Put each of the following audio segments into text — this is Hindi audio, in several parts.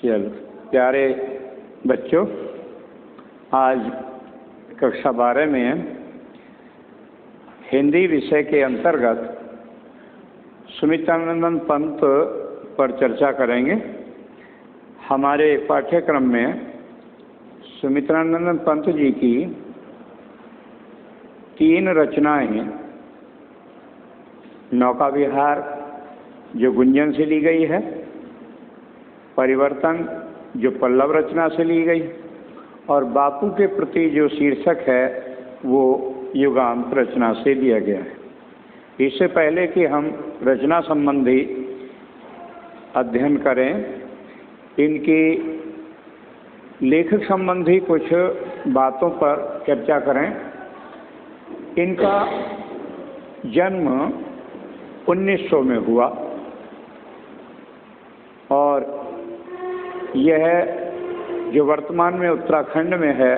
चलो प्यारे बच्चों, आज कक्षा 12 में हिंदी विषय के अंतर्गत सुमित्रानंद पंत पर चर्चा करेंगे। हमारे पाठ्यक्रम में सुमित्रानंद पंत जी की 3 रचनाएं, नौका विहार जो गुंजन से ली गई है, परिवर्तन जो पल्लव रचना से ली गई, और बापू के प्रति जो शीर्षक है वो युगांत रचना से लिया गया है। इससे पहले कि हम रचना संबंधी अध्ययन करें, इनकी लेखक संबंधी कुछ बातों पर चर्चा करें। इनका जन्म 1900 में हुआ और यह जो वर्तमान में उत्तराखंड में है,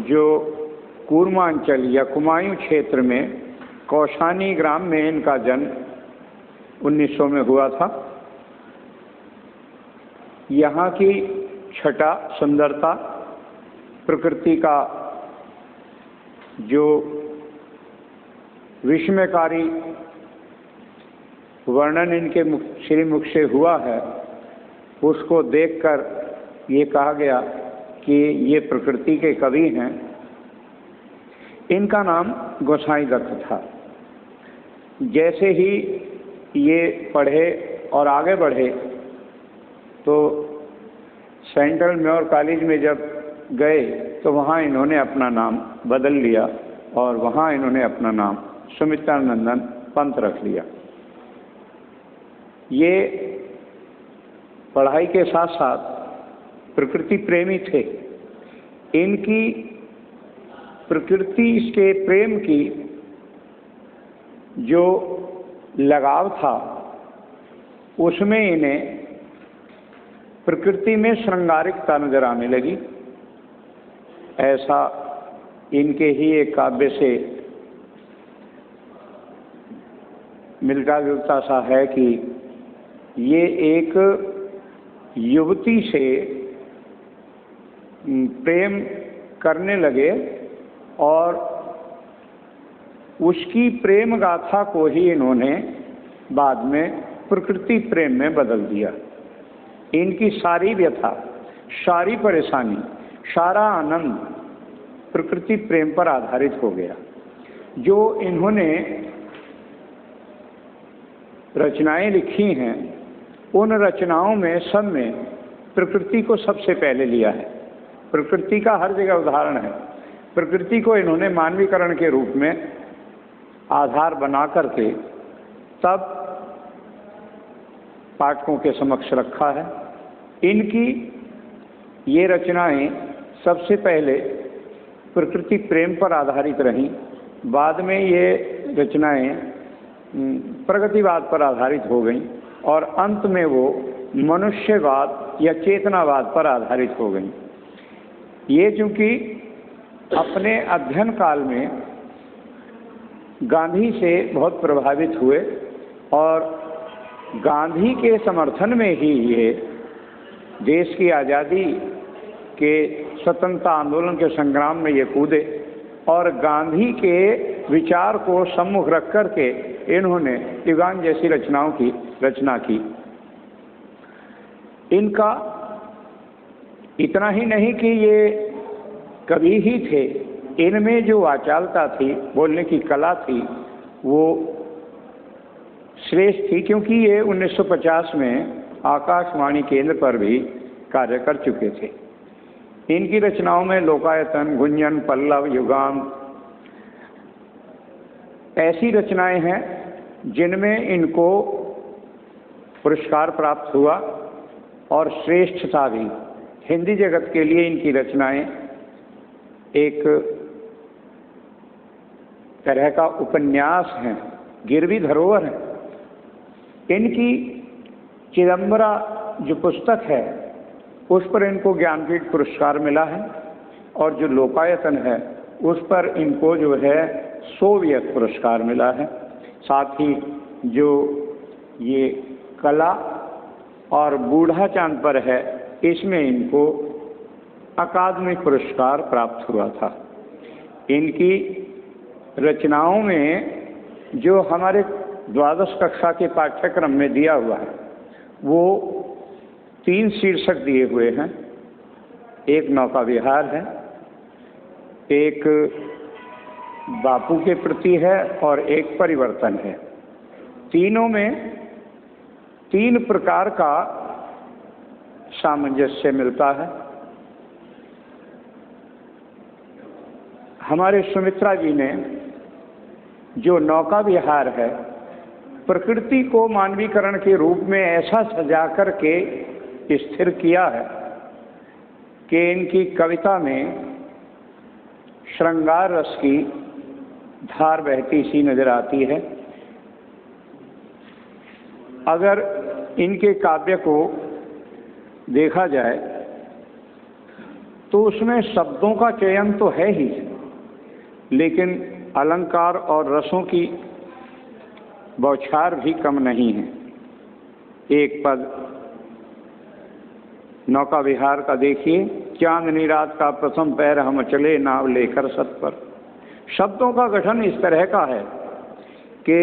जो कूर्मांचल या कुमायूं क्षेत्र में कौशानी ग्राम में इनका जन्म 1900 में हुआ था। यहाँ की छटा, सुंदरता, प्रकृति का जो विस्मयकारी वर्णन इनके श्रीमुख से हुआ है, उसको देखकर ये कहा गया कि ये प्रकृति के कवि हैं। इनका नाम गोसाई दत्त था। जैसे ही ये पढ़े और आगे बढ़े तो सेंट्रल म्योर कॉलेज में जब गए तो वहाँ इन्होंने अपना नाम बदल लिया और वहाँ इन्होंने अपना नाम सुमित्रानंदन पंत रख लिया। ये पढ़ाई के साथ साथ प्रकृति प्रेमी थे। इनकी प्रकृति के प्रेम की जो लगाव था, उसमें इन्हें प्रकृति में श्रृंगारिकता नजर आने लगी। ऐसा इनके ही एक काव्य से मिलता जुलता सा है कि ये एक युवती से प्रेम करने लगे और उसकी प्रेम गाथा को ही इन्होंने बाद में प्रकृति प्रेम में बदल दिया। इनकी सारी व्यथा, सारी परेशानी, सारा आनंद प्रकृति प्रेम पर आधारित हो गया। जो इन्होंने रचनाएं लिखी हैं, उन रचनाओं में सब में प्रकृति को सबसे पहले लिया है। प्रकृति का हर जगह उदाहरण है। प्रकृति को इन्होंने मानवीकरण के रूप में आधार बना करके तब पाठकों के समक्ष रखा है। इनकी ये रचनाएं सबसे पहले प्रकृति प्रेम पर आधारित रहीं। बाद में ये रचनाएं प्रगतिवाद पर आधारित हो गईं और अंत में वो मनुष्यवाद या चेतनावाद पर आधारित हो गईं। ये चूँकि अपने अध्ययन काल में गांधी से बहुत प्रभावित हुए और गांधी के समर्थन में ही ये देश की आज़ादी के स्वतंत्रता आंदोलन के संग्राम में ये कूदे और गांधी के विचार को सम्मुख रख करके इन्होंने युगांत जैसी रचनाओं की रचना की। इनका इतना ही नहीं कि ये कवि ही थे, इनमें जो वाचालता थी, बोलने की कला थी, वो श्रेष्ठ थी, क्योंकि ये 1950 में आकाशवाणी केंद्र पर भी कार्य कर चुके थे। इनकी रचनाओं में लोकायतन, गुंजन, पल्लव, युगांत ऐसी रचनाएं हैं जिनमें इनको पुरस्कार प्राप्त हुआ और श्रेष्ठता भी। हिंदी जगत के लिए इनकी रचनाएं एक तरह का उपन्यास हैं, गिरवी धरोहर है। इनकी चिदंबरा जो पुस्तक है, उस पर इनको ज्ञानपीठ पुरस्कार मिला है और जो लोकायतन है उस पर इनको जो है सोवियत पुरस्कार मिला है। साथ ही जो ये कला और बूढ़ा चांद पर है, इसमें इनको अकादमी पुरस्कार प्राप्त हुआ था। इनकी रचनाओं में जो हमारे द्वादश कक्षा के पाठ्यक्रम में दिया हुआ है वो 3 शीर्षक दिए हुए हैं। एक नौका विहार है, एक बापू के प्रति है और एक परिवर्तन है। तीनों में 3 प्रकार का सामंजस्य मिलता है। हमारे सुमित्रा जी ने जो नौका विहार है, प्रकृति को मानवीकरण के रूप में ऐसा सजा करके स्थिर किया है कि इनकी कविता में श्रृंगार रस की धार बहती सी नजर आती है। अगर इनके काव्य को देखा जाए तो उसमें शब्दों का चयन तो है ही, लेकिन अलंकार और रसों की बौछार भी कम नहीं है। एक पद नौका विहार का देखिए, चांदनी रात का प्रथम पैर हम चले नाव लेकर सत पर। शब्दों का गठन इस तरह का है कि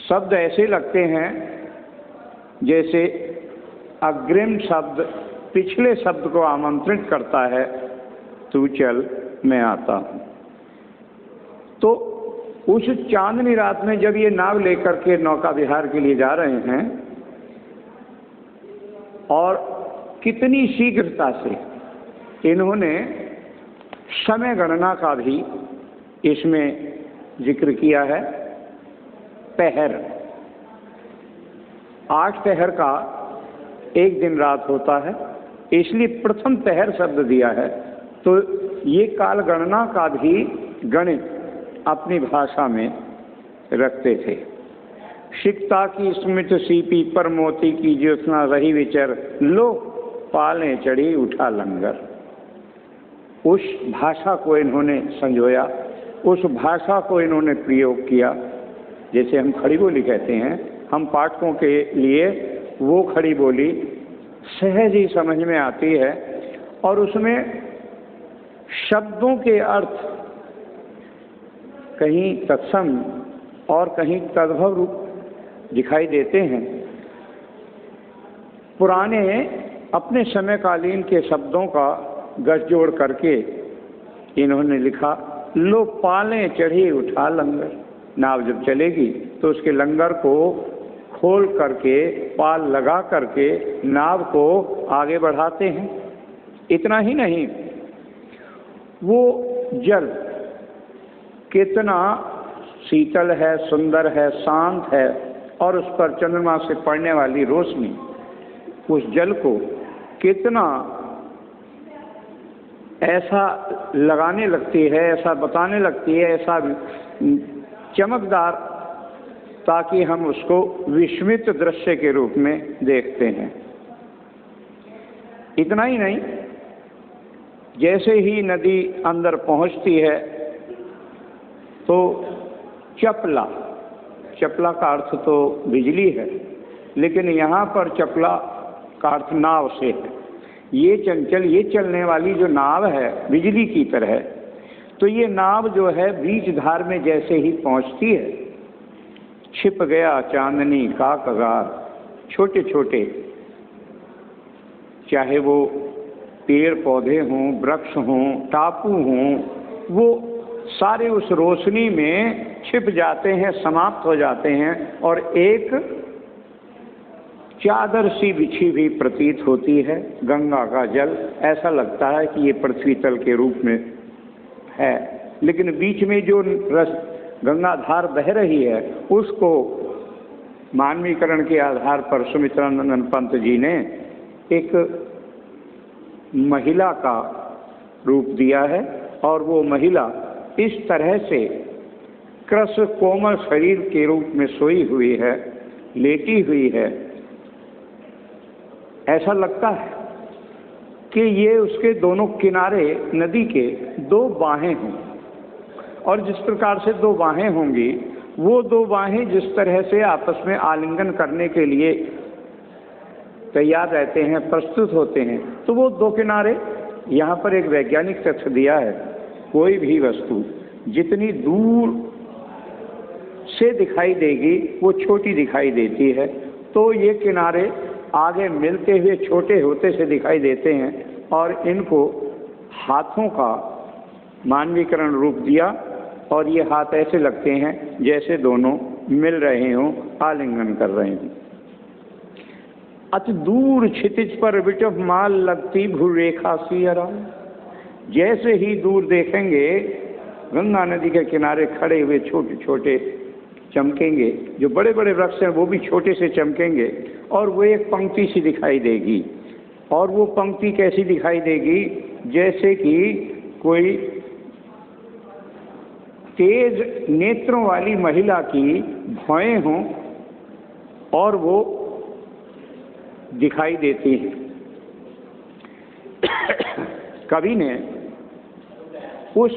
शब्द ऐसे लगते हैं जैसे अग्रिम शब्द पिछले शब्द को आमंत्रित करता है, तू चल मैं आता हूँ। तो उस चांदनी रात में जब ये नाव लेकर के नौका विहार के लिए जा रहे हैं और कितनी शीघ्रता से इन्होंने समय गणना का भी इसमें जिक्र किया है। पहर, 8 पहर का एक दिन रात होता है, इसलिए प्रथम पहर शब्द दिया है। तो ये काल गणना का भी गणित अपनी भाषा में रखते थे। शिकता की स्मृत सीपी पर मोती की ज्योत्सना रही विचर, लो पाले चढ़ी उठा लंगर। उस भाषा को इन्होंने संजोया, उस भाषा को इन्होंने प्रयोग किया। जैसे हम खड़ी बोली कहते हैं, हम पाठकों के लिए वो खड़ी बोली सहज ही समझ में आती है और उसमें शब्दों के अर्थ कहीं तत्सम और कहीं तद्भव रूप दिखाई देते हैं। पुराने अपने समयकालीन के शब्दों का गठजोड़ करके इन्होंने लिखा, लो पाले चढ़ी उठा लंगर। नाव जब चलेगी तो उसके लंगर को खोल करके, पाल लगा करके नाव को आगे बढ़ाते हैं। इतना ही नहीं, वो जल कितना शीतल है, सुंदर है, शांत है और उस पर चंद्रमा से पड़ने वाली रोशनी उस जल को कितना ऐसा लगाने लगती है, ऐसा बताने लगती है, ऐसा चमकदार, ताकि हम उसको विस्मित दृश्य के रूप में देखते हैं। इतना ही नहीं, जैसे ही नदी अंदर पहुंचती है तो चपला, चपला का अर्थ तो बिजली है, लेकिन यहाँ पर चपला का अर्थ नाव से है। ये चंचल, ये चलने वाली जो नाव है बिजली की तरह, तो ये नाव जो है बीच धार में जैसे ही पहुंचती है, छिप गया चांदनी का कगार। छोटे छोटे, चाहे वो पेड़ पौधे हों, वृक्ष हों, टापू हों, वो सारे उस रोशनी में छिप जाते हैं, समाप्त हो जाते हैं और एक चादर सी बिछी हुई प्रतीत होती है। गंगा का जल ऐसा लगता है कि ये पृथ्वी तल के रूप में है, लेकिन बीच में जो रस गंगाधार बह रही है उसको मानवीकरण के आधार पर सुमित्रा नंदन पंत जी ने एक महिला का रूप दिया है और वो महिला इस तरह से कृश कोमल शरीर के रूप में सोई हुई है, लेटी हुई है। ऐसा लगता है कि ये उसके दोनों किनारे नदी के 2 बाहें हों और जिस प्रकार से 2 बाहें होंगी, वो 2 बाहें जिस तरह से आपस में आलिंगन करने के लिए तैयार रहते हैं, प्रस्तुत होते हैं। तो वो दो किनारे, यहाँ पर एक वैज्ञानिक तथ्य दिया है, कोई भी वस्तु जितनी दूर से दिखाई देगी वो छोटी दिखाई देती है। तो ये किनारे आगे मिलते हुए छोटे होते से दिखाई देते हैं और इनको हाथों का मानवीकरण रूप दिया और ये हाथ ऐसे लगते हैं जैसे दोनों मिल रहे हों, आलिंगन कर रहे हों। अति दूर क्षितिज पर विटभ माल लगती भूरेखा सी आराम। जैसे ही दूर देखेंगे गंगा नदी के किनारे खड़े हुए छोटे छोटे चमकेंगे, जो बड़े बड़े वृक्ष हैं वो भी छोटे से चमकेंगे और वो एक पंक्ति सी दिखाई देगी। और वो पंक्ति कैसी दिखाई देगी? जैसे कि कोई तेज नेत्रों वाली महिला की भौएं हों और वो दिखाई देती हैं। कवि ने उस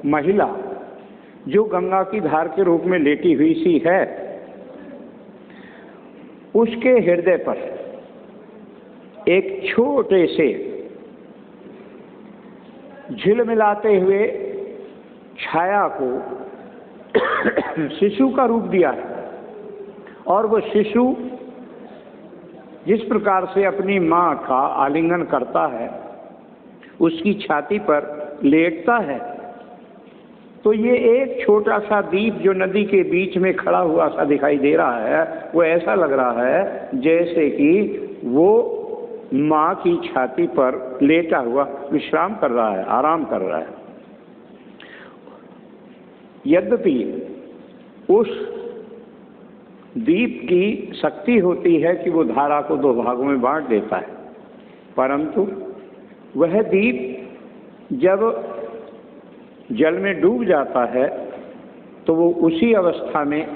महिला जो गंगा की धार के रूप में लेटी हुई सी है, उसके हृदय पर एक छोटे से झिलमिलाते हुए छाया को शिशु का रूप दिया है। और वो शिशु जिस प्रकार से अपनी माँ का आलिंगन करता है, उसकी छाती पर लेटता है, तो ये एक छोटा सा दीप जो नदी के बीच में खड़ा हुआ सा दिखाई दे रहा है, वो ऐसा लग रहा है जैसे कि वो माँ की छाती पर लेटा हुआ विश्राम कर रहा है, आराम कर रहा है। यद्यपि उस दीप की शक्ति होती है कि वो धारा को दो भागों में बांट देता है, परंतु वह दीप जब जल में डूब जाता है तो वो उसी अवस्था में,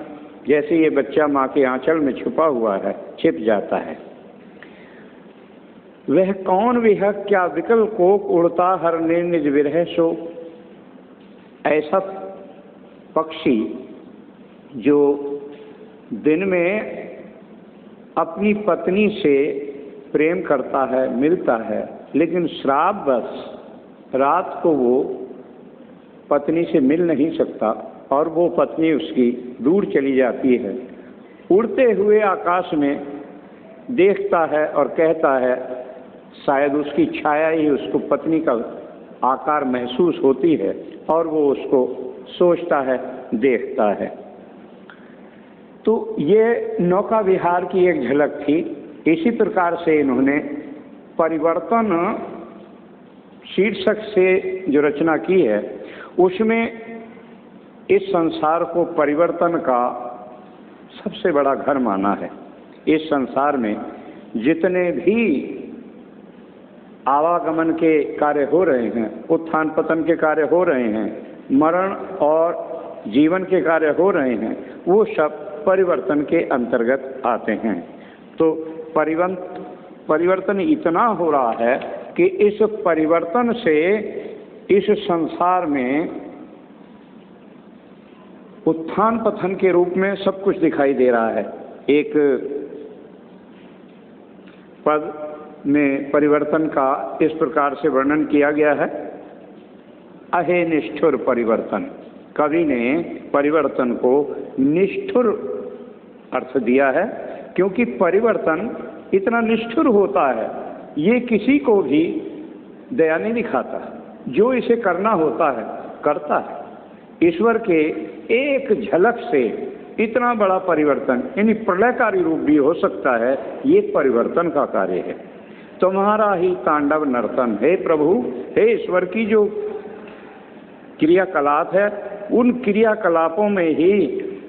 जैसे ये बच्चा माँ के आंचल में छुपा हुआ है, छिप जाता है। वह कौन विहग क्या विकल कोक उड़ता हर ने निज विरह सो। ऐसा पक्षी जो दिन में अपनी पत्नी से प्रेम करता है, मिलता है, लेकिन श्रापवश रात को वो पत्नी से मिल नहीं सकता और वो पत्नी उसकी दूर चली जाती है। उड़ते हुए आकाश में देखता है और कहता है, शायद उसकी छाया ही उसको पत्नी का आकार महसूस होती है और वो उसको सोचता है, देखता है। तो ये नौका विहार की एक झलक थी। इसी प्रकार से इन्होंने परिवर्तन शीर्षक से जो रचना की है, उसमें इस संसार को परिवर्तन का सबसे बड़ा घर माना है। इस संसार में जितने भी आवागमन के कार्य हो रहे हैं, उत्थान पतन के कार्य हो रहे हैं, मरण और जीवन के कार्य हो रहे हैं, वो सब परिवर्तन के अंतर्गत आते हैं। तो परिवर्तन इतना हो रहा है कि इस परिवर्तन से इस संसार में उत्थान पतन के रूप में सब कुछ दिखाई दे रहा है। एक पद में परिवर्तन का इस प्रकार से वर्णन किया गया है, अहे निष्ठुर परिवर्तन। कवि ने परिवर्तन को निष्ठुर अर्थ दिया है, क्योंकि परिवर्तन इतना निष्ठुर होता है, ये किसी को भी दया नहीं दिखाता। जो इसे करना होता है करता है। ईश्वर के एक झलक से इतना बड़ा परिवर्तन, यानी प्रलयकारी रूप भी हो सकता है। ये परिवर्तन का कार्य है। तुम्हारा ही तांडव नर्तन है प्रभु, हे ईश्वर की जो क्रियाकलाप है, उन क्रियाकलापों में ही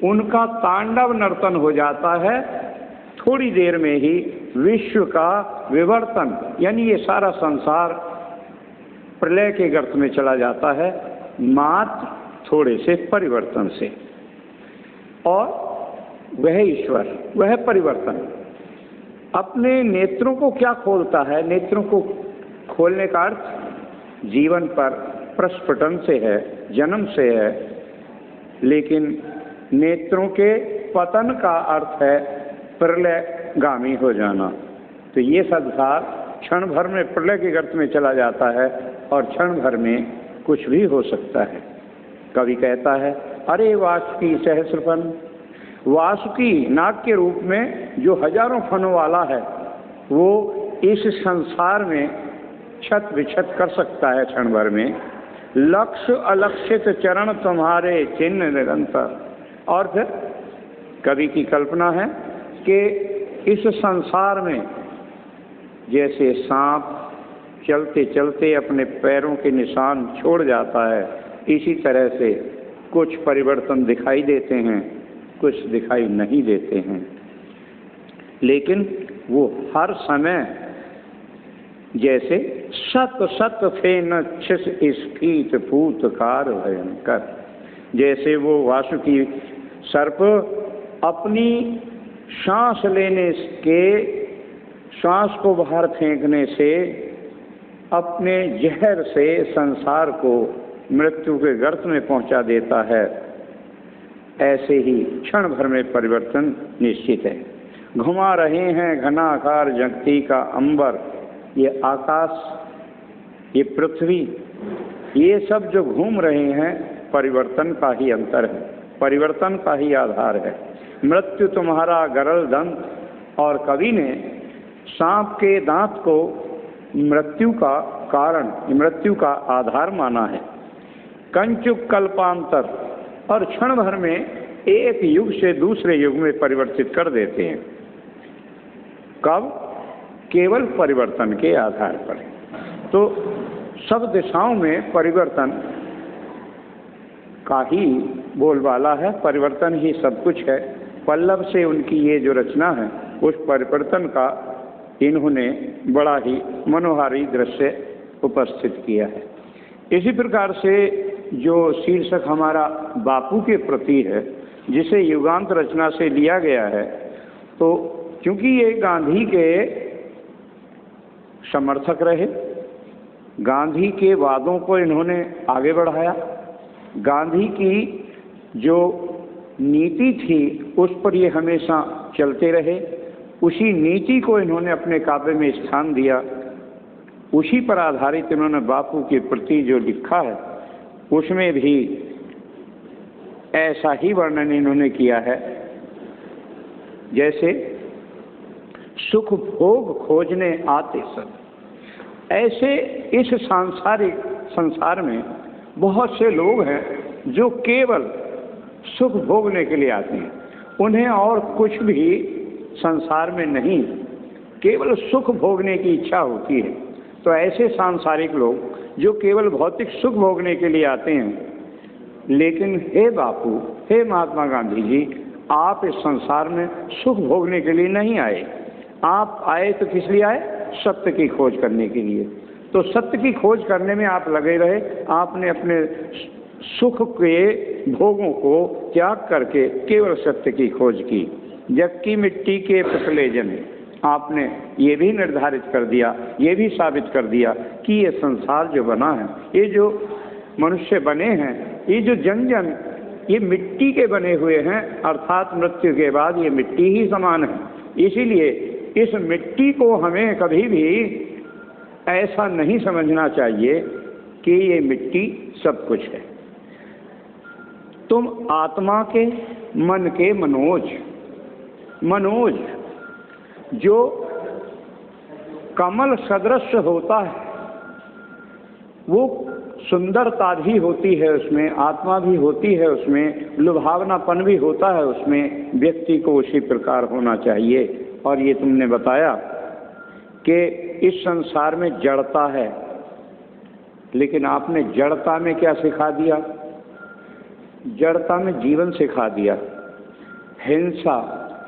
उनका तांडव नर्तन हो जाता है। थोड़ी देर में ही विश्व का विवर्तन, यानी ये सारा संसार प्रलय के गर्त में चला जाता है, मात्र थोड़े से परिवर्तन से। और वह ईश्वर, वह परिवर्तन अपने नेत्रों को क्या खोलता है? नेत्रों को खोलने का अर्थ जीवन पर प्रस्फुटन से है, जन्म से है, लेकिन नेत्रों के पतन का अर्थ है प्रलयगामी हो जाना। तो ये संसार क्षण भर में प्रलय के गर्त में चला जाता है और क्षण भर में कुछ भी हो सकता है। कवि कहता है, अरे वासुकी सहस्रफन, वासुकी नाग के रूप में जो हजारों फनों वाला है वो इस संसार में छत विछत कर सकता है क्षण भर में। लक्ष्य अलक्षित चरण तुम्हारे चिन्ह निरंतर। और फिर कवि की कल्पना है कि इस संसार में जैसे सांप चलते चलते अपने पैरों के निशान छोड़ जाता है, इसी तरह से कुछ परिवर्तन दिखाई देते हैं, कुछ दिखाई नहीं देते हैं, लेकिन वो हर समय जैसे सत सत फेन छिस स्फीत फूतकार भयंकर, जैसे वो वासुकी सर्प अपनी सांस लेने के, सांस को बाहर फेंकने से अपने जहर से संसार को मृत्यु के गर्त में पहुंचा देता है, ऐसे ही क्षण भर में परिवर्तन निश्चित है। घुमा रहे हैं घनाकार जगती का अंबर, ये आकाश, ये पृथ्वी, ये सब जो घूम रहे हैं परिवर्तन का ही अंतर है, परिवर्तन का ही आधार है। मृत्यु तुम्हारा गरल दंत, और कवि ने सांप के दांत को मृत्यु का कारण, मृत्यु का आधार माना है। कंचुक कल्पांतर, और क्षण भर में एक युग से दूसरे युग में परिवर्तित कर देते हैं। कब? केवल परिवर्तन के आधार पर। तो सब दिशाओं में परिवर्तन का ही बोलबाला है, परिवर्तन ही सब कुछ है। पल्लव से उनकी ये जो रचना है उस परिवर्तन का इन्होंने बड़ा ही मनोहारी दृश्य उपस्थित किया है। इसी प्रकार से जो शीर्षक हमारा बापू के प्रति है, जिसे युगांत रचना से लिया गया है, तो क्योंकि ये गांधी के समर्थक रहे, गांधी के वादों को इन्होंने आगे बढ़ाया, गांधी की जो नीति थी उस पर ये हमेशा चलते रहे, उसी नीति को इन्होंने अपने काव्य में स्थान दिया, उसी पर आधारित इन्होंने बापू के प्रति जो लिखा है उसमें भी ऐसा ही वर्णन इन्होंने किया है। जैसे सुख भोग खोजने आते सब, ऐसे इस सांसारिक संसार में बहुत से लोग हैं जो केवल सुख भोगने के लिए आते हैं, उन्हें और कुछ भी संसार में नहीं, केवल सुख भोगने की इच्छा होती है। तो ऐसे सांसारिक लोग जो केवल भौतिक सुख भोगने के लिए आते हैं, लेकिन हे बापू, हे महात्मा गांधी जी, आप इस संसार में सुख भोगने के लिए नहीं आए, आप आए तो किस लिए आए? सत्य की खोज करने के लिए। तो सत्य की खोज करने में आप लगे रहे, आपने अपने सुख के भोगों को त्याग करके केवल सत्य की खोज की। जग की मिट्टी के पुतले जने, आपने ये भी निर्धारित कर दिया, ये भी साबित कर दिया कि ये संसार जो बना है, ये जो मनुष्य बने हैं, ये जो जन जन ये मिट्टी के बने हुए हैं, अर्थात मृत्यु के बाद ये मिट्टी ही समान है। इसीलिए इस मिट्टी को हमें कभी भी ऐसा नहीं समझना चाहिए कि ये मिट्टी सब कुछ है। तुम आत्मा के, मन के मनोज, मनोज जो कमल सदृश होता है, वो सुंदरता भी होती है उसमें, आत्मा भी होती है उसमें, लुभावनापन भी होता है उसमें, व्यक्ति को उसी प्रकार होना चाहिए। और ये तुमने बताया कि इस संसार में जड़ता है, लेकिन आपने जड़ता में क्या सिखा दिया? जड़ता में जीवन सिखा दिया। हिंसा,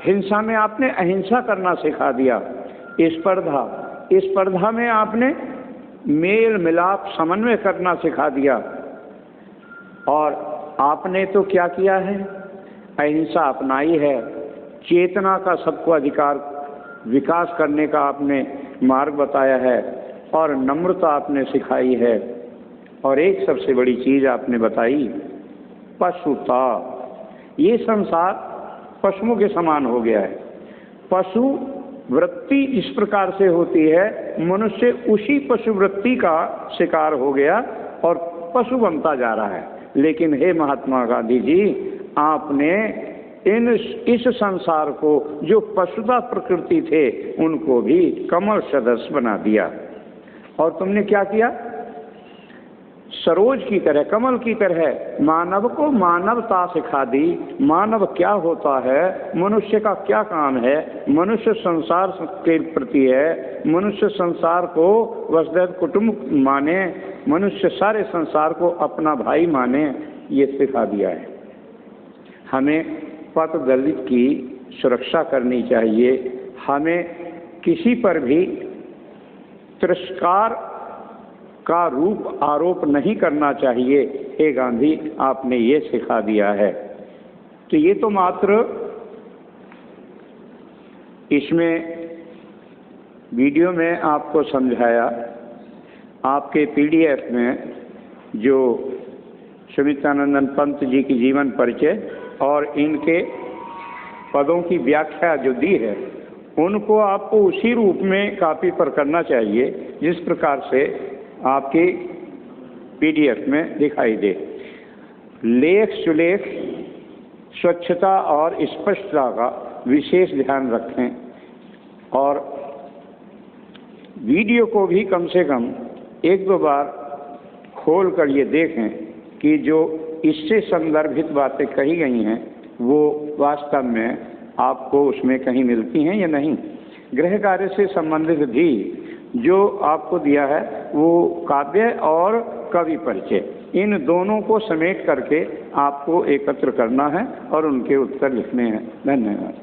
हिंसा में आपने अहिंसा करना सिखा दिया। स्पर्धा, स्पर्धा में आपने मेल मिलाप समन्वय करना सिखा दिया। और आपने तो क्या किया है? अहिंसा अपनाई है, चेतना का सबको अधिकार विकास करने का आपने मार्ग बताया है, और नम्रता आपने सिखाई है। और एक सबसे बड़ी चीज आपने बताई, पशुता। ये संसार पशुओं के समान हो गया है। पशु वृत्ति इस प्रकार से होती है, मनुष्य उसी पशु वृत्ति का शिकार हो गया और पशु बनता जा रहा है। लेकिन हे महात्मा गांधी जी, आपने इस संसार को जो पशुता प्रकृति थे उनको भी कमल सदस्य बना दिया। और तुमने क्या किया? सरोज की तरह, कमल की तरह मानव को मानवता सिखा दी। मानव क्या होता है, मनुष्य का क्या काम है, मनुष्य संसार के प्रति है, मनुष्य संसार को वसुधैव कुटुंब माने, मनुष्य सारे संसार को अपना भाई माने, ये सिखा दिया है। हमें पथ दलित की सुरक्षा करनी चाहिए। हमें किसी पर भी तिरस्कार का रूप आरोप नहीं करना चाहिए। हे गांधी, आपने ये सिखा दिया है। तो ये तो मात्र इसमें वीडियो में आपको समझाया। आपके PDF में जो सुमित्रानंद पंत जी की जीवन परिचय और इनके पदों की व्याख्या जो दी है, उनको आपको उसी रूप में कॉपी पर करना चाहिए जिस प्रकार से आपके PDF में दिखाई दे। लेख सुलेख, स्वच्छता और स्पष्टता का विशेष ध्यान रखें और वीडियो को भी कम से कम 1-2 बार खोल कर ये देखें कि जो इससे संदर्भित बातें कही गई हैं वो वास्तव में आपको उसमें कहीं मिलती हैं या नहीं। गृह कार्य से संबंधित भी जो आपको दिया है वो काव्य और कवि परिचय, इन दोनों को समेट करके आपको एकत्र करना है और उनके उत्तर लिखने हैं। धन्यवाद।